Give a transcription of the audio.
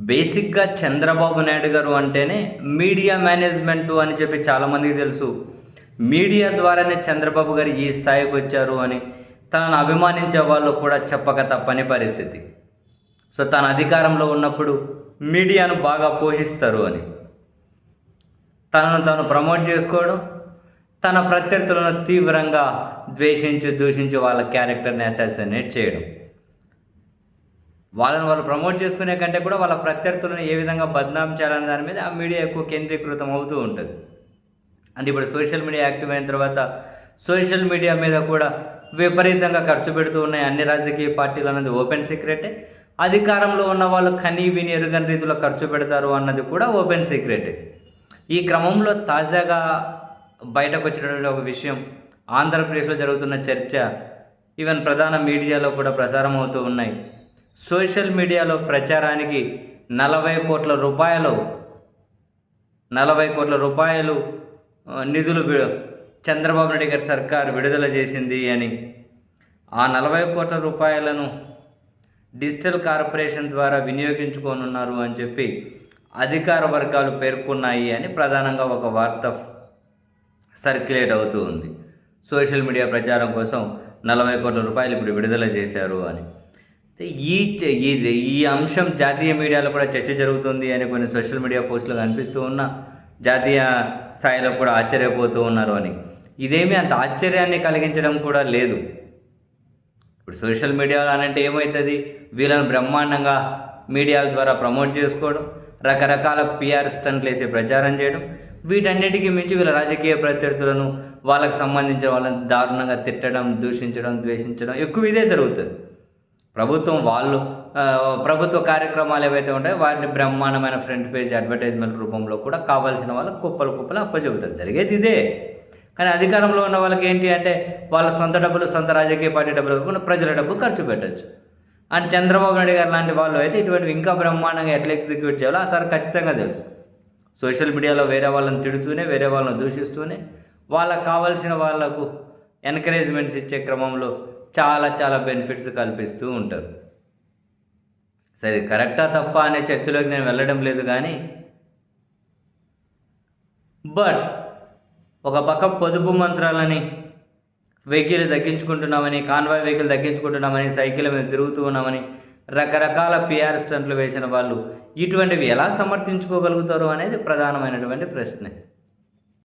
బేసిక్‌గా చంద్రబాబు నాయుడు గారు అంటేనే మీడియా మేనేజ్‌మెంటు అని చెప్పి చాలామందికి తెలుసు. మీడియా ద్వారానే చంద్రబాబు గారు ఈ స్థాయికొచ్చారు అని తనను అభిమానించే వాళ్ళు కూడా చెప్పక తప్పని పరిస్థితి. సో, తాను అధికారంలో ఉన్నప్పుడు మీడియాను బాగా పోషిస్తారు అని. తనను తాను ప్రమోట్ చేసుకోవడం, తన ప్రత్యర్థులను తీవ్రంగా ద్వేషించి, దూషించి వాళ్ళ క్యారెక్టర్‌ని అసాసినేట్ చేయడం. వాళ్ళని వాళ్ళు ప్రమోట్ చేసుకునే కంటే కూడా వాళ్ళ ప్రత్యర్థులను ఏ విధంగా బద్నాం చేయాలనే దాని మీద ఆ మీడియా ఎక్కువ కేంద్రీకృతం అవుతూ ఉంటుంది. అంటే ఇప్పుడు సోషల్ మీడియా యాక్టివ్ అయిన తర్వాత సోషల్ మీడియా మీద కూడా విపరీతంగా ఖర్చు పెడుతూ ఉన్నాయి అన్ని రాజకీయ పార్టీలు అన్నది ఓపెన్ సీక్రెటే. అధికారంలో ఉన్న వాళ్ళు కనీ విని ఎరుగని రీతిలో ఖర్చు పెడతారు అన్నది కూడా ఓపెన్ సీక్రెటే. ఈ క్రమంలో తాజాగా బయటకు వచ్చినటువంటి ఒక విషయం, ఆంధ్రప్రదేశ్లో జరుగుతున్న చర్చ ఈవెన్ ప్రధాన మీడియాలో కూడా ప్రసారం అవుతూ ఉన్నాయి. సోషల్ మీడియాలో ప్రచారానికి 40 కోట్ల రూపాయలు నిధులు చంద్రబాబు నాయుడు గారి సర్కారు విడుదల చేసింది అని, ఆ 40 కోట్ల రూపాయలను డిజిటల్ కార్పొరేషన్ ద్వారా వినియోగించుకోనున్నారు అని చెప్పి అధికార వర్గాలు పేర్కొన్నాయి అని ప్రధానంగా ఒక వార్త సర్క్యులేట్ అవుతూ ఉంది. సోషల్ మీడియా ప్రచారం కోసం 40 కోట్ల రూపాయలు ఇప్పుడు విడుదల చేశారు అని. ఈ అంశం జాతీయ మీడియాలో కూడా చర్చ జరుగుతుంది అని కొన్ని సోషల్ మీడియా పోస్టులు కనిపిస్తూ ఉన్నా జాతీయ స్థాయిలో కూడా ఆశ్చర్యపోతూ ఉన్నారు అని. ఇదేమీ అంత ఆశ్చర్యాన్ని కలిగించడం కూడా లేదు. ఇప్పుడు సోషల్ మీడియాలో అనంటే ఏమవుతుంది, వీళ్ళని బ్రహ్మాండంగా మీడియాల ద్వారా ప్రమోట్ చేసుకోవడం, రకరకాల పిఆర్ స్టంట్లు వేసి ప్రచారం చేయడం, వీటన్నిటికీ మించి వీళ్ళ రాజకీయ ప్రత్యర్థులను వాళ్ళకి సంబంధించిన వాళ్ళని దారుణంగా తిట్టడం, దూషించడం, ద్వేషించడం ఎక్కువ ఇదే జరుగుతుంది. ప్రభుత్వ కార్యక్రమాలు ఏవైతే ఉంటాయో వాటిని బ్రహ్మాండమైన ఫ్రంట్ పేజ్ అడ్వర్టైజ్మెంట్ రూపంలో కూడా కావాల్సిన వాళ్ళకి కుప్పలు అప్పచెబుతారు. జరిగేది ఇదే. కానీ అధికారంలో ఉన్న వాళ్ళకి ఏంటి అంటే వాళ్ళ సొంత డబ్బులు, సొంత రాజకీయ పార్టీ డబ్బులు కాకుండా ప్రజల డబ్బు ఖర్చు పెట్టచ్చు. అండ్ చంద్రబాబు నాయుడు గారు లాంటి వాళ్ళు అయితే ఇటువంటివి ఇంకా బ్రహ్మాండంగా ఎట్లా ఎగ్జిక్యూట్ చేయాలో ఆ సార్ ఖచ్చితంగా తెలుసు. సోషల్ మీడియాలో వేరే వాళ్ళని తిడుతూనే, వేరే వాళ్ళని దూషిస్తూనే వాళ్ళకు కావాల్సిన వాళ్లకు ఎంకరేజ్మెంట్స్ ఇచ్చే క్రమంలో చాలా బెనిఫిట్స్ కల్పిస్తూ ఉంటారు. సరే, కరెక్టా తప్పా అనే చర్చలోకి నేను వెళ్ళడం లేదు, కానీ బట్ ఒక పక్క పొదుపు మంత్రాలని వెహికల్ తగ్గించుకుంటున్నామని, కాన్వాయ్ వెహికల్ తగ్గించుకుంటున్నామని, సైకిల్ మీద తిరుగుతూ ఉన్నామని రకరకాల పిఆర్ స్టంట్లు వేసిన వాళ్ళు ఇటువంటివి ఎలా సమర్థించుకోగలుగుతారు అనేది ప్రధానమైనటువంటి ప్రశ్న.